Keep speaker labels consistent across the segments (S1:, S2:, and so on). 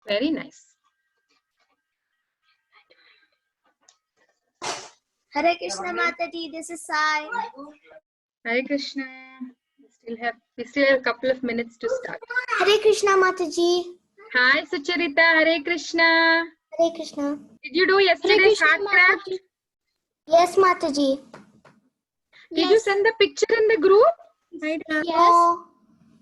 S1: Very nice.
S2: Hare Krishna Mataji, this is Sai.
S1: Hare Krishna. We still have a couple of minutes to start.
S2: Hare Krishna Mataji.
S1: Hi Sucharita. Hare Krishna.
S2: Hare Krishna.
S1: Did you do yesterday's card craft?
S2: Yes, Mataji.
S1: Did you send the picture in the group?
S2: Yes. No,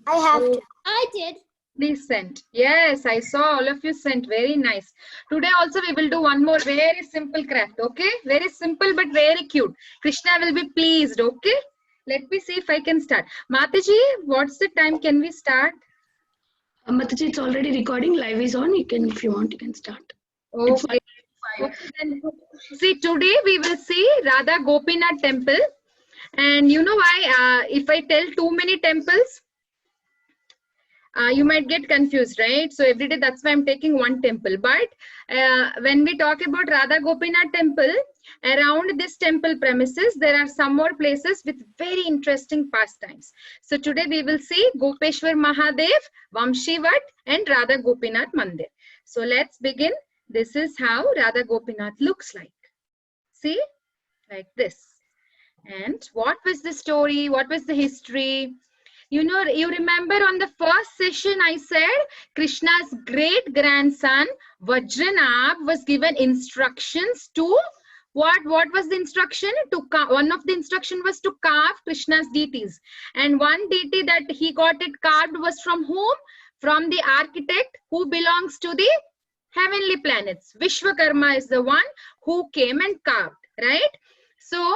S2: I have to.
S3: I did.
S1: Please send. Yes, I saw all of you sent. Very nice. Today also we will do one more very simple craft. Okay? Very simple but very cute. Krishna will be pleased. Okay? Let me see if I can start. Mataji, what's the time? Can we start?
S4: Mataji, it's already recording. Live is on. You can, if you want, you can start.
S1: Okay. Okay, then, see, today we will see Radha Gopinath temple. And you know why? If I tell too many temples, you might get confused, right? So every day, that's why I'm taking one temple. But when we talk about Radha Gopinath temple, around this temple premises, there are some more places with very interesting pastimes. So today we will see Gopeshwar Mahadev, Vamshivat, and Radha Gopinath Mandir. So let's begin. This is how Radha Gopinath looks like. See? Like this. And what was the story? What was the history? You know, you remember on the first session I said Krishna's great grandson Vajranab was given instructions to what was the instruction? One of the instruction was to carve Krishna's deities, and one deity that he got it carved was from whom? From the architect who belongs to the heavenly planets. Vishwakarma is the one who came and carved, right? So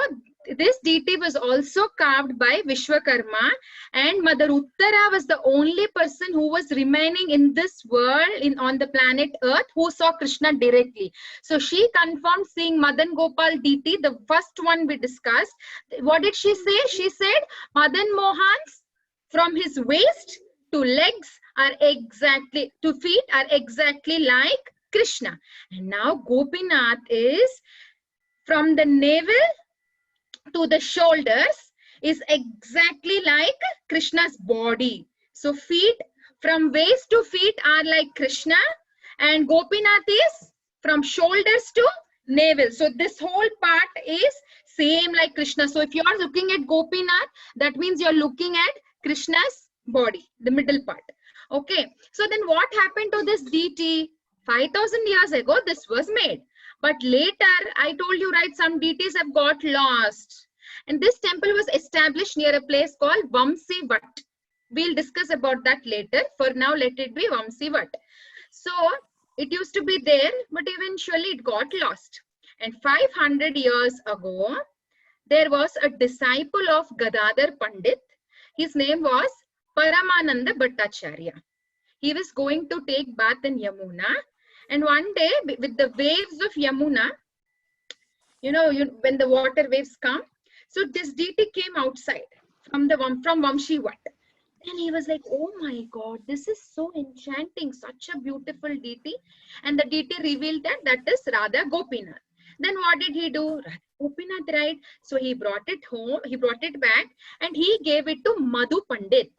S1: this deity was also carved by Vishwakarma, and Mother Uttara was the only person who was remaining in this world on the planet Earth who saw Krishna directly. So she confirmed seeing Madan Gopal deity, the first one we discussed. What did she say? She said Madan Mohan's from his waist to legs are exactly, to feet are exactly like Krishna. And now Gopinath is from the navel to the shoulders is exactly like Krishna's body. So feet, from waist to feet are like Krishna, and Gopinath is from shoulders to navel. So this whole part is same like Krishna. So if you are looking at Gopinath, that means you're looking at Krishna's body, the middle part. Okay, so then what happened to this deity? 5,000 years ago, this was made. But later, I told you, right, some deities have got lost. And this temple was established near a place called Vamsivat. We'll discuss about that later. For now, let it be Vamsivat. So, it used to be there, but eventually it got lost. And 500 years ago, there was a disciple of Gadadhar Pandit. His name was Paramananda Bhattacharya. He was going to take bath in Yamuna. And one day, with the waves of Yamuna, when the water waves come, so this deity came outside from Vamshivat. And he was like, oh my God, this is so enchanting, such a beautiful deity. And the deity revealed that is Radha Gopinath. Then what did he do? Radha Gopinath, right? So he brought it home, he brought it back, and he gave it to Madhu Pandit.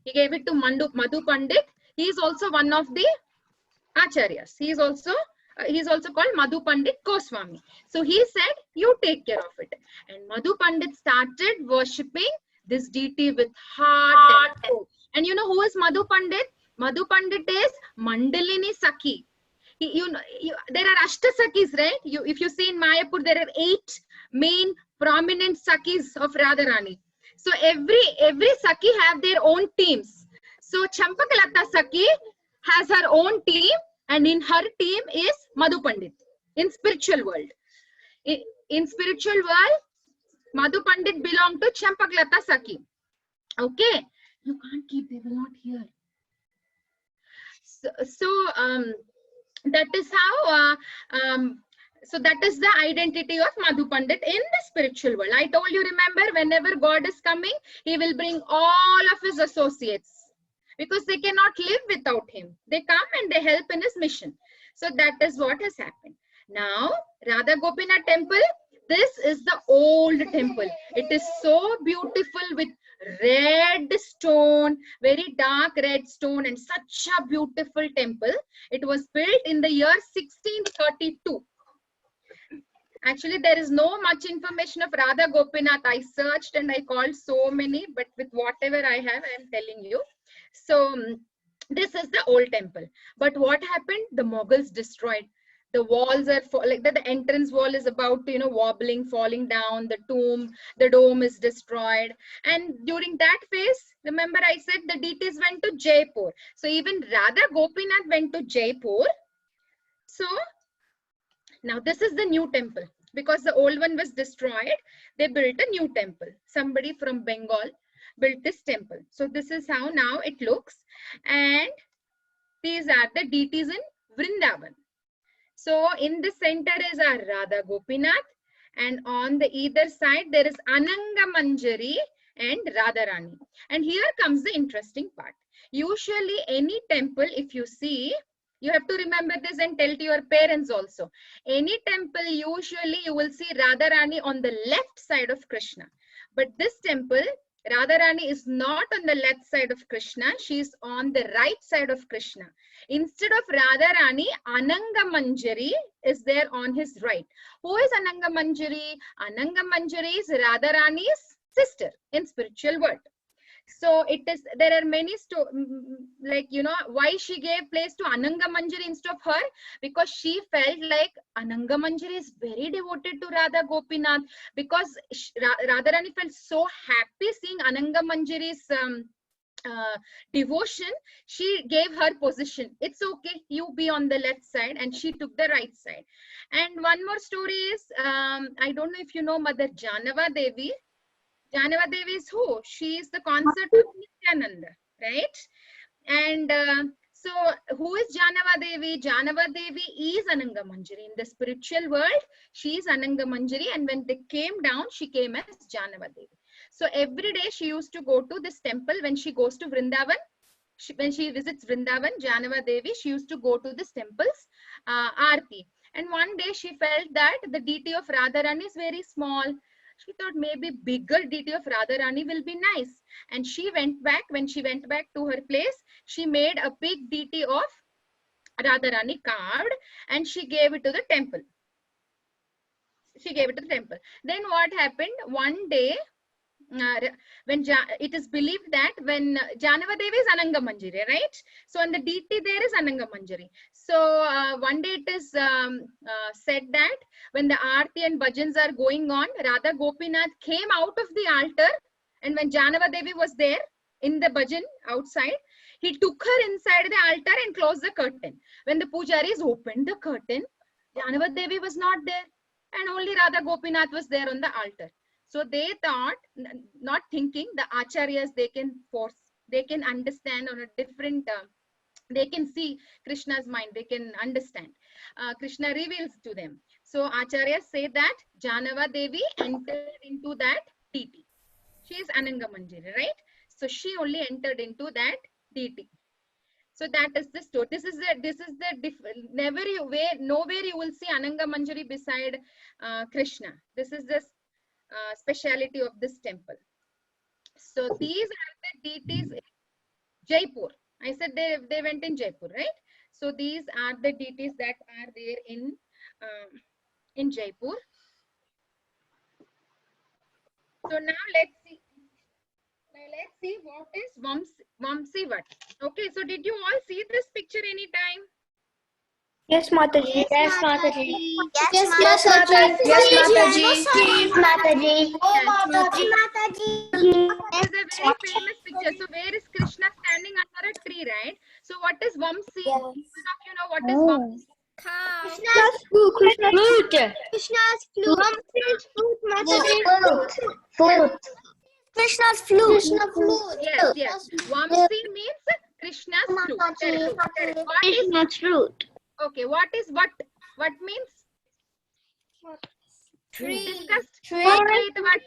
S1: He gave it to Madhu Pandit. He is also one of the Acharyas. He is also called Madhu Pandit Goswami. So he said, you take care of it. And Madhu Pandit started worshipping this deity with heart and soul. And you know who is Madhu Pandit? Madhu Pandit is Mandalini Sakhi. There are Ashta Sakhis, right? If you see in Mayapur, there are 8 main prominent Sakhis of Radharani. So every Sakhi have their own teams. So Champakalata Sakhi has her own team, and in her team is Madhu Pandit in spiritual world. In spiritual world, Madhu Pandit belong to Champakalata Sakhi. Okay, you can't keep, they will not hear. So that is how. So that is the identity of Madhu Pandit in the spiritual world. I told you, remember, whenever God is coming, he will bring all of his associates, because they cannot live without him. They come and they help in his mission. So that is what has happened. Now, Radha Gopinath temple, This is the old temple. It is so beautiful with red stone, very dark red stone, and such a beautiful temple. It was built in the year 1632. Actually, there is no much information of Radha Gopinath. I searched and I called so many, but with whatever I have, I am telling you. So this is the old temple. But what happened? The Mughals destroyed. The walls are like that. The entrance wall is about to, wobbling, falling down. The tomb, the dome is destroyed. And during that phase, remember I said the deities went to Jaipur. So even Radha Gopinath went to Jaipur. So now this is the new temple. Because the old one was destroyed, they built a new temple. Somebody from Bengal built this temple. So this is how now it looks. And these are the deities in Vrindavan. So in the center is our Radha Gopinath, and on the either side there is Ananga Manjari and Radharani. And here comes the interesting part. Usually any temple, if you see, you have to remember this and tell to your parents also. Any temple, usually you will see Radharani on the left side of Krishna. But this temple, Radharani is not on the left side of Krishna. She is on the right side of Krishna. Instead of Radharani, Ananga Manjari is there on his right. Who is Ananga Manjari? Ananga Manjari is Radharani's sister in spiritual world. So it is, there are many like, why she gave place to Ananga Manjari instead of her? Because she felt like Ananga Manjari is very devoted to Radha Gopinath, because Radharani felt so happy seeing Ananga Manjari's devotion. She gave her position. It's okay, you be on the left side, and she took the right side. And one more story is, I don't know if you know Mother Janava Devi. Janava Devi is who? She is the consort of Nityananda, right? And so who is Janava Devi? Janava Devi is Ananga Manjari. In the spiritual world, she is Ananga Manjari, and when they came down, she came as Janava Devi. So every day she used to go to this temple. When she goes to Vrindavan, when she visits Vrindavan, Janava Devi, she used to go to this temple's Aarti. And one day she felt that the deity of Radharani is very small. She thought maybe bigger deity of Radharani will be nice. And she went back, when she went back to her place, she made a big deity of Radharani carved, and she gave it to the temple. Then what happened? One day, when it is believed that when Janava Devi is Ananga Manjari, right? So on the deity there is Ananga Manjari. So one day it is said that when the Aarti and Bhajans are going on, Radha Gopinath came out of the altar, and when Janava Devi was there in the Bhajan outside, he took her inside the altar and closed the curtain. When the pujaris opened the curtain, Janava Devi was not there, and only Radha Gopinath was there on the altar. So they thought, not thinking, the acharyas, they can understand on a different, they can see Krishna's mind, they can understand. Krishna reveals to them. So acharyas say that Janava Devi entered into that deity. She is Ananga Manjari, right? So she only entered into that deity. So that is the story. Nowhere you will see Ananga Manjari beside Krishna. This is the speciality of this temple. So these are the deities in Jaipur. I said they went in Jaipur, right? So these are the deities that are there in Jaipur. So now let's see what is Vamsi Vat. Okay, so did you all see this picture anytime?
S2: Yes, Mataji.
S3: Yes, Mataji.
S2: Yes, Mataji.
S3: Yes, Mataji.
S2: Please, Mataji.
S1: This is a very famous picture. So where is Krishna standing under a tree, right? So what is Vamsi?
S2: Yes.
S1: None of you know what is Vamsi.
S2: Krishna's flute.
S1: Yes. Vamsi means Krishna's flute. Correct. What is
S3: fruit.
S1: okay? What is what? What means?
S2: Tree.
S1: Discussed.
S3: Tree.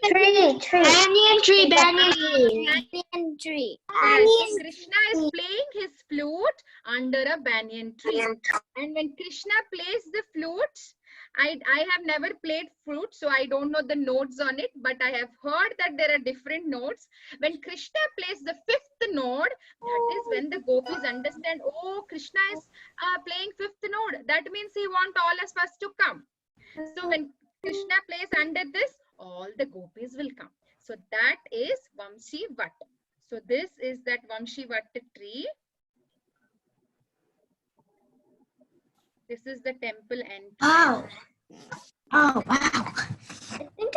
S2: Tree.
S3: Banyan tree.
S2: Banyan tree.
S1: Yes, Krishna is playing his flute under a banyan tree. And when Krishna plays the flute, I have never played flute, so I don't know the notes on it, but I have heard that there are different notes. When Krishna plays the fifth note, that is when the gopis understand, oh, Krishna is playing fifth note. That means he wants all of us to come. So when Krishna plays under this, all the gopis will come. So that is Vamshi Vat. So this is that Vamshi Vat tree. This is the temple entrance.
S3: Wow. Oh, wow. I think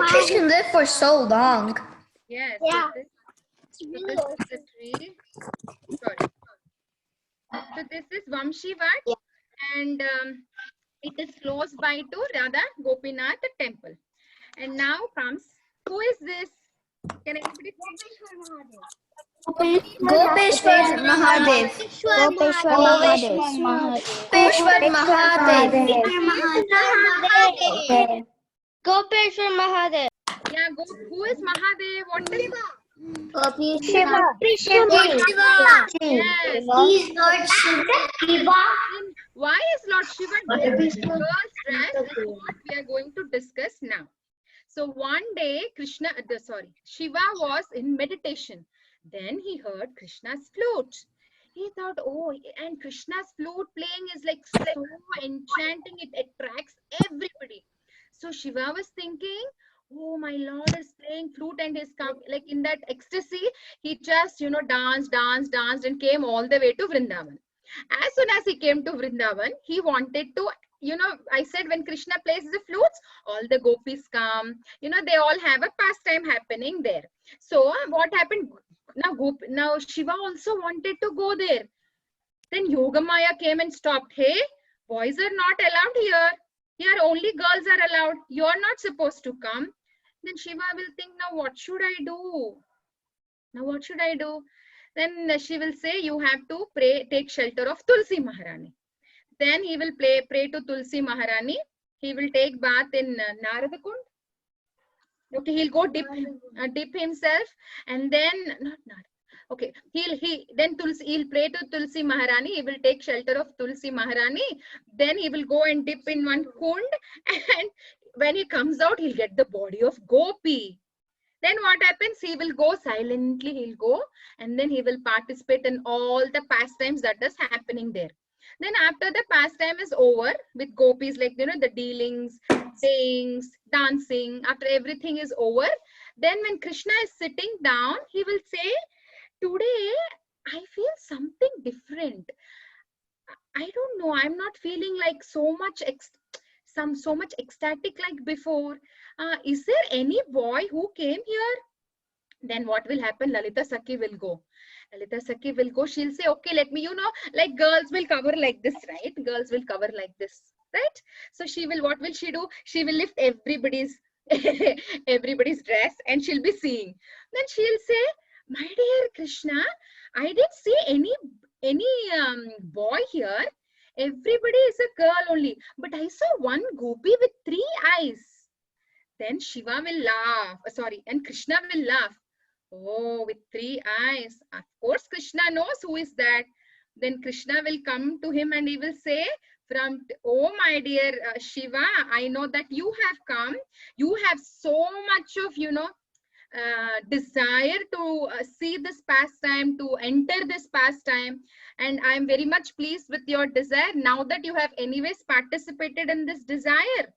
S3: Trees can live for so long.
S1: Yes.
S2: Yeah.
S1: So this is the tree. Sorry. So this is Vamshi Vat, and it is close by to Radha Gopinath temple. And now comes, who is this? Can anybody
S3: Gopeshwar Mahadev.
S2: Gopeshwar Mahadev.
S3: Gopeshwar Mahadev.
S2: Gopeshwar Mahadev.
S1: Yeah, who is Mahadev? What is
S2: Shiva.
S1: Yes.
S3: He's Lord Shiva.
S1: Why is Lord Shiva dressed in girl's dress is what we are going to discuss now. So one day Shiva was in meditation. Then he heard Krishna's flute. He thought, oh, and Krishna's flute playing is like so enchanting. It attracts everybody. So Shiva was thinking, oh, my Lord is playing flute and is come like in that ecstasy. He just, danced and came all the way to Vrindavan. As soon as he came to Vrindavan, he wanted to, I said when Krishna plays the flutes, all the gopis come, they all have a pastime happening there. So what happened? Now Shiva also wanted to go there. Then Yogamaya came and stopped. Hey, boys are not allowed here. Here only girls are allowed. You are not supposed to come. Then Shiva will think, now what should I do? Then she will say, you have to pray, take shelter of Tulsi Maharani. Then he will pray to Tulsi Maharani. He will take bath in Narada Kund. Okay, he'll go dip himself, and then not Narada. Okay, he'll pray to Tulsi Maharani. He will take shelter of Tulsi Maharani. Then he will go and dip in one kund, and when he comes out, he'll get the body of Gopi. Then what happens? He will go silently. He'll go, and then he will participate in all the pastimes that is happening there. Then after the pastime is over with gopis, like the dealings, sayings, dancing, after everything is over, then when Krishna is sitting down, he will say, today I feel something different. I don't know, I'm not feeling like so much ecstatic like before. Is there any boy who came here? Then what will happen? Lalita Sakhi will go. She'll say, okay, let me, like girls will cover like this, right? Girls will cover like this, right? So what will she do? She will lift everybody's dress and she'll be seeing. Then she'll say, my dear Krishna, I didn't see any boy here. Everybody is a girl only. But I saw one gopi with 3 eyes. Then Shiva will laugh. And Krishna will laugh. Oh, with 3 eyes. Of course, Krishna knows who is that. Then Krishna will come to him and he will say, oh, my dear Shiva, I know that you have come. You have so much of, desire to see this pastime, to enter this pastime. And I am very much pleased with your desire now that you have anyways participated in this desire.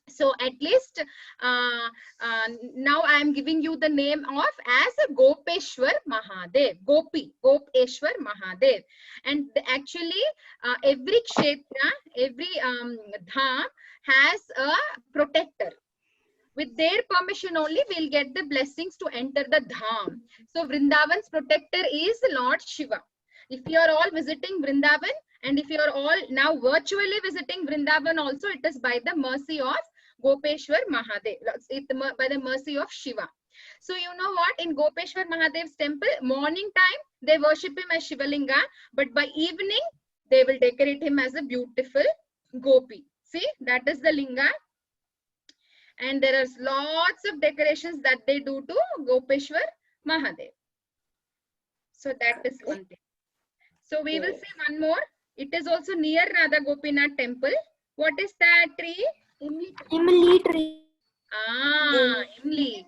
S1: So at least now I am giving you the name of as a Gopeshwar Mahadev, Gopeshwar Mahadev. And actually every kshetra, every dham has a protector. With their permission only, we'll get the blessings to enter the dham. So Vrindavan's protector is Lord Shiva. If you are all visiting Vrindavan, and if you are all now virtually visiting Vrindavan also, it is by the mercy of Gopeshwar Mahadev, by the mercy of Shiva. So you know what? In Gopeshwar Mahadev's temple, morning time, they worship him as Shivalinga, but by evening, they will decorate him as a beautiful gopi. See, that is the linga. And there are lots of decorations that they do to Gopeshwar Mahadev. So that is one thing. So we will see one more. It is also near Radha Gopinath temple. What is that tree?
S2: Imli tree.
S1: Imli.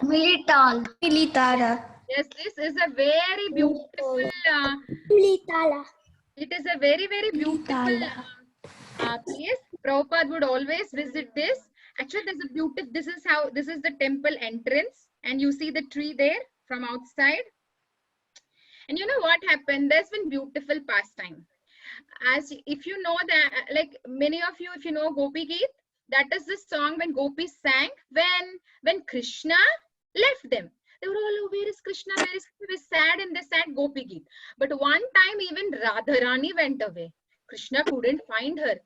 S3: Milital. Militara.
S1: Yes, this is a very beautiful.
S2: Imli
S1: It is a very, very beautiful place. Prabhupada would always visit this. Actually, there's a beauty. This is the temple entrance, and you see the tree there from outside. And you know what happened? There's been beautiful pastime. As if you know that, like many of you, if you know Gopi Geet, that is the song when gopis sang when Krishna left them. They were all, oh, where is Krishna? Where is Krishna? They were sad and they sang Gopi Geet. But one time even Radharani went away. Krishna couldn't find her.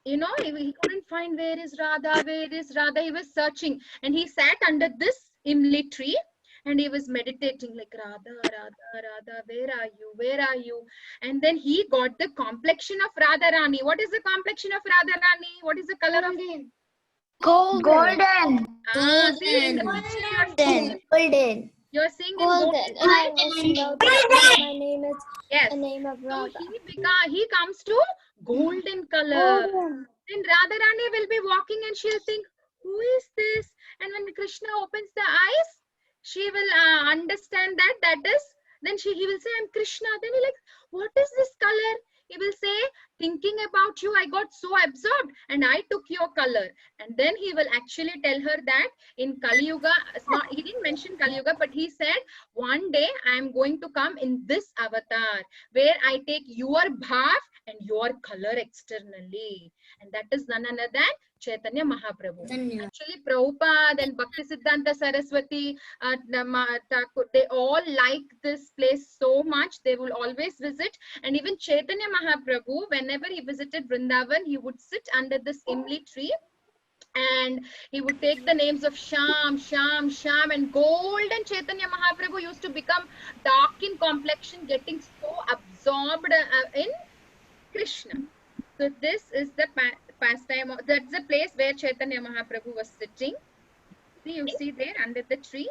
S1: You know, he couldn't find where is Radha, where is Radha. He was searching and he sat under this imli tree and he was meditating like Radha, Radha, Radha, where are you? Where are you? And then he got the complexion of Radharani. What is the complexion of Radharani? What is the color of it?
S3: Golden.
S1: See, in the picture you're seeing in
S2: Golden.
S1: golden.
S2: And I also know that my name is
S1: Yes.
S2: the name of
S1: So
S2: Radha.
S1: he comes to golden color.
S2: Golden.
S1: Then Radharani will be walking and she'll think, who is this? And when Krishna opens the eyes, she will understand that is, then he will say, I'm Krishna. Then he like, what is this color? He will say, thinking about you, I got so absorbed and I took your color. And then he will actually tell her that in Kali Yuga, he didn't mention Kali Yuga, but he said, one day I am going to come in this avatar where I take your bhav and your color externally. And that is none other than Chaitanya Mahaprabhu. Actually, Prabhupada and Bhaktisiddhanta Saraswati, they all like this place so much. They will always visit. And even Chaitanya Mahaprabhu, whenever he visited Vrindavan, he would sit under this imli tree and he would take the names of Sham, Sham, Sham, and golden Chaitanya Mahaprabhu used to become dark in complexion, getting so absorbed in Krishna. So this is the pastime. That's the place where Chaitanya Mahaprabhu was sitting. See, you see there under the tree.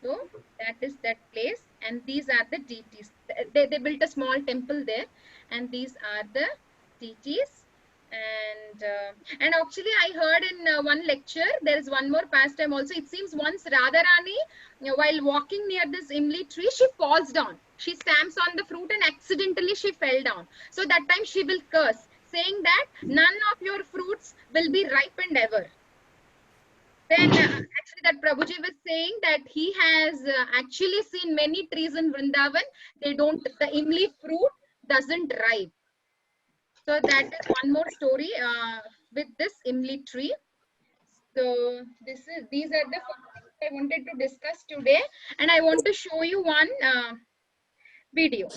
S1: So that is that place, and these are the deities. They built a small temple there, and these are the deities. And actually, I heard in one lecture there is one more pastime also. It seems once Radharani, while walking near this imli tree, she falls down. She stamps on the fruit and accidentally she fell down. So that time she will curse, saying that none of your fruits will be ripened ever. Then actually that Prabhuji was saying that he has actually seen many trees in Vrindavan. The imli fruit doesn't ripe. So that is one more story with this imli tree. So these are the things I wanted to discuss today, and I want to show you one video.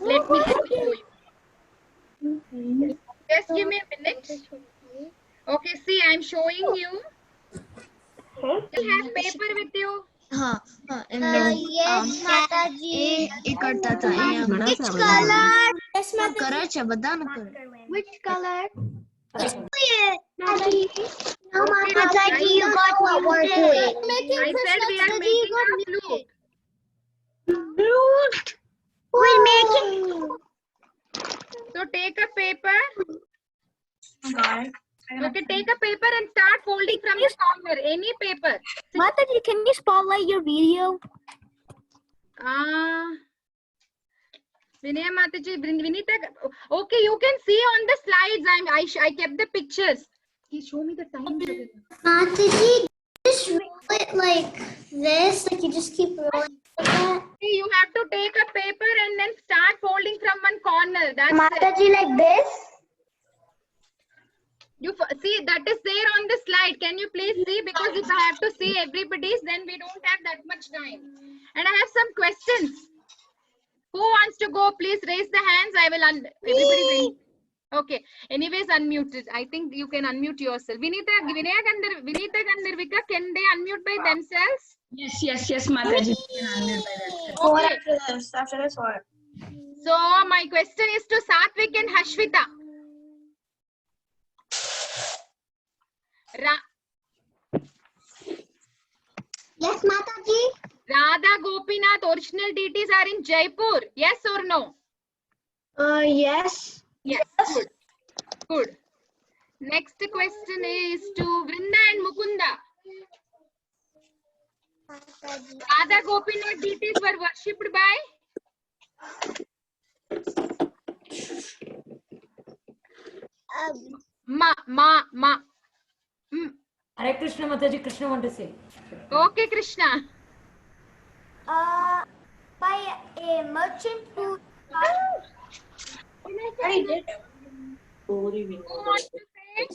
S1: Let me show you. Just give me a minute. Okay, see, I'm showing you. You have paper with you.
S2: Yes, Mataji.
S3: Which color? Which color?
S2: No, Mataji, you got what we're doing.
S1: I said we are making a flute.
S2: Flute. We're making.
S1: So take a paper. Okay, take a paper and start folding from the corner. Any paper.
S2: Mataji, can you spotlight your video?
S1: Vinaya Mataji, Vinita. Okay, you can see on the slides. I kept the pictures. Please show me the time.
S2: Mataji, just roll it like this. Like you just keep rolling like that.
S1: See, you have to take a paper and then start folding from one corner. That's
S2: Mataji, like this.
S1: You see, that is there on the slide. Can you please see? Because if I have to see everybody's, then we don't have that much time. And I have some questions. Who wants to go? Please raise the hands. I will everybody. Okay. Anyways, unmuted. I think you can unmute yourself. Vinita Gandarvika, can they unmute by themselves?
S4: Yes, Mataji.
S1: Okay.
S2: After this one.
S1: So my question is to Satvik and Hashvita.
S2: Yes, Mataji.
S1: Radha Gopinath original deities are in Jaipur. Yes or no?
S2: Yes.
S1: Yes, good. Good. Next question is to Vrinda and Mukunda. Radha Gopinath deities were worshipped by? Ma.
S5: Hare Krishna, Mataji. Krishna want to say.
S1: Okay, Krishna.
S2: By a merchant who
S1: Who wants to say?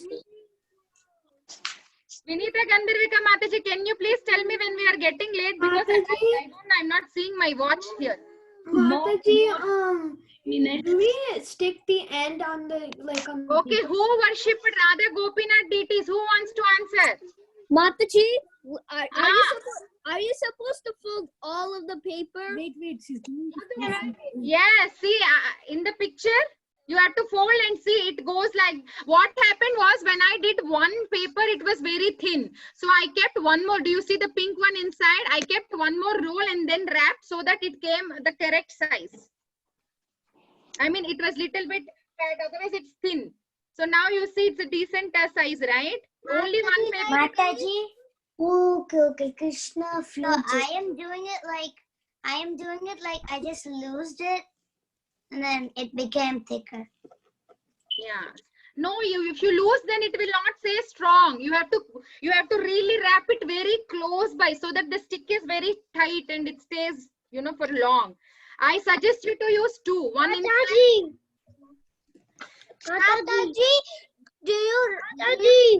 S1: Vinita Gandharvika Mataji, can you please tell me when we are getting late? Because I'm not seeing my watch here.
S3: Mataji, do we stick the end on the
S1: Okay, who worshipped Radha Gopinath deities? Who wants to answer?
S3: Mataji, are you supposed to fold all of the paper?
S5: Wait, she's doing
S1: it. Yeah, see, in the picture, you have to fold and see it goes like, what happened was when I did one paper, it was very thin. So I kept one more. Do you see the pink one inside? I kept one more roll and then wrapped so that it came the correct size. I mean, it was little bit fat, otherwise it's thin. So now you see it's a decent size, right? Only one paper.
S2: Mataji. Okay, Krishna. No, I am doing it like I just loosed it, and then it became thicker.
S1: Yeah. No, if you lose, then it will not say strong. You have to really wrap it very close by so that the stick is very tight and it stays, for long. I suggest you to use two. One inside.
S2: Mataji, do you Mataji,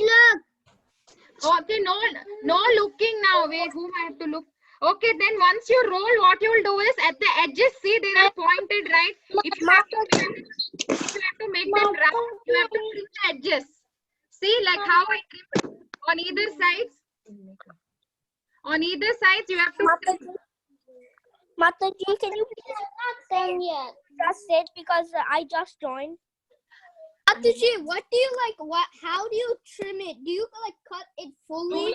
S2: look.
S1: Okay, no looking now. Wait, whom I have to look? Okay, then once you roll, what you will do is at the edges, see they are pointed, right? If you have to make them round, you have to trim the edges. See, like how I trim on either sides. On either sides, you have to trim.
S3: Mataji, can you please not done yet? Just it because I just joined. Mataji, what do you how do you trim it? Do you cut it fully?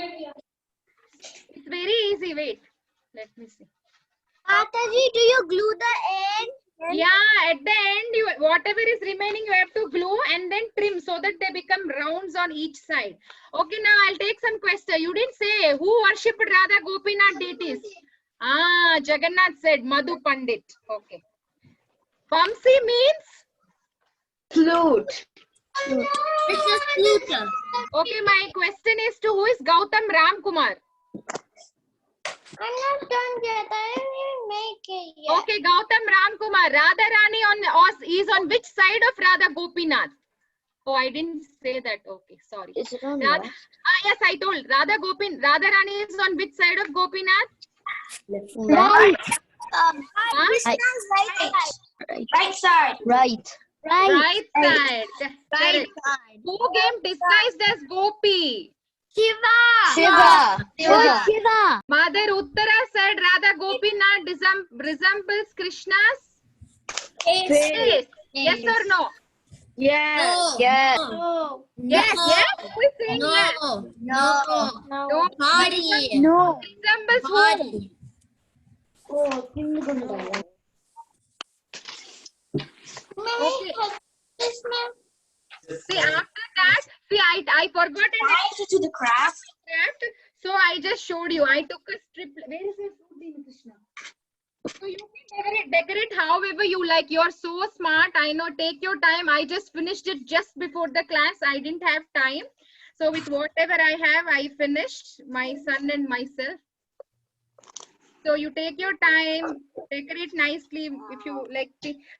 S1: It's very easy. Wait, let me see.
S2: Mataji, do you glue the end?
S1: Yeah, at the end, whatever is remaining, you have to glue and then trim so that they become rounds on each side. Okay, now I'll take some question. You didn't say who worshipped Radha Gopinath deities. Jagannath said Madhu Pandit. Okay. Vamsi means?
S3: Flute.
S2: This is flute.
S1: Okay, my question is to who is Gautam Ramkumar?
S2: I'm not done yet. I didn't make it yet.
S1: Okay, Gautam Ramkumar. Radharani is on which side of Radha Gopinath? Oh, I didn't say that. Okay, sorry.
S3: Is it on
S1: Radha, yes, I told. Radharani is on which side of Gopinath?
S3: Right.
S2: Right side.
S3: Right.
S1: Right side. Correct. Who came disguised as Gopi?
S3: Shiva.
S1: Mother Uttara said Radha Gopinath resembles Krishna's face. Yes or no?
S3: Yes.
S1: Yes. Who is saying yes?
S2: No.
S3: Body.
S2: No.
S1: Resembles who? Okay. See, after that, I forgot and
S2: To the craft.
S1: so I just showed you. I took a strip. Where is my food, Krishna? So you can decorate however you like. You're so smart. I know. Take your time. I just finished it just before the class. I didn't have time. So with whatever I have, I finished. My son and myself. So you take your time, decorate nicely if you like.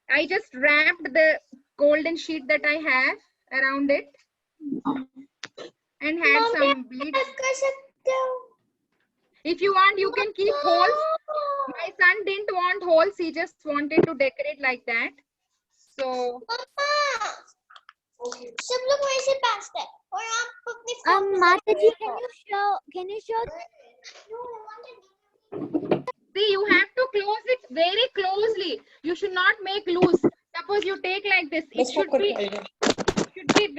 S1: I just wrapped the golden sheet that I have around it and had some beads. If you want, you can keep holes. My son didn't want holes. He just wanted to decorate like that. So.
S2: Mataji, can you show?
S1: See, you have to close it very closely. You should not make loose. Suppose you take like this. It should be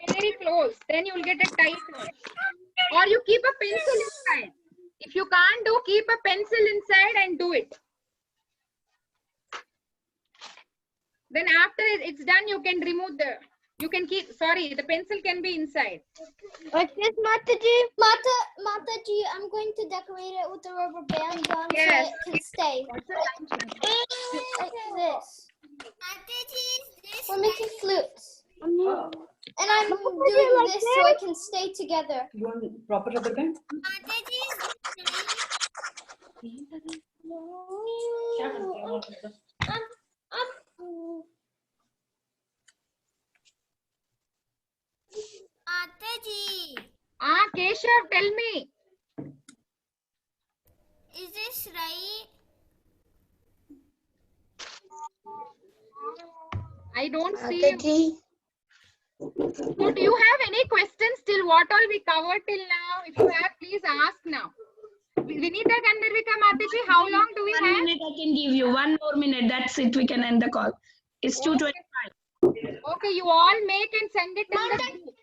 S1: very close. Then you will get a tight one. Or you keep a pencil inside. If you can't do, keep a pencil inside and do it. Then after it's done, you can remove the. You can keep. Sorry, the pencil can be inside.
S3: Like this, Mataji? Mataji, I'm going to decorate it with the rubber band on
S1: Yes.
S3: so it can stay. Like this. We're making flutes. And I'm doing this so it can stay together.
S5: You want proper rubber band?
S2: Mataji,
S1: Keshav, tell me.
S2: is this right?
S1: I don't see you. So do you have any questions till what all we covered till now? If you have, please ask now. Vinita Gandharvika Mataji, how long do we
S4: 1
S1: have?
S4: minute I can give you. 1 more minute. That's it. We can end the call. It's 2:25.
S1: Okay, you all make and send it in the group.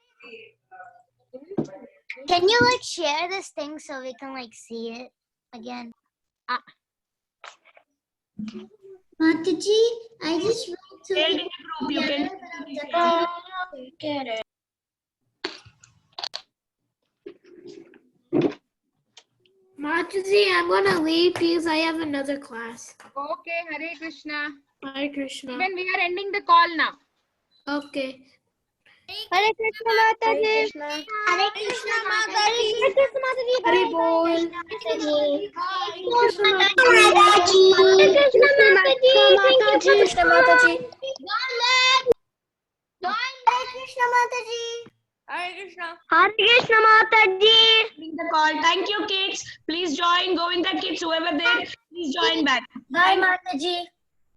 S2: Can you like share this thing so we can like see it again? Mataji, I just went to
S4: Shared in the group. You can.
S3: Mataji, I'm gonna leave because I have another class.
S1: Okay, Hare Krishna.
S3: Hare Krishna.
S1: Even we are ending the call now.
S3: Okay. Hare Krishna Mataji.
S2: Hare Krishna Mataji.
S3: Hare Krishna Mataji. Hare Bol.
S2: Hare
S3: Krishna Mataji. Krishna Mataji. Hare Krishna. Hare Krishna Mataji.
S4: Ending the call. Thank you, kids. Please join. Govinda kids, whoever there, please join back.
S2: Bye Mataji.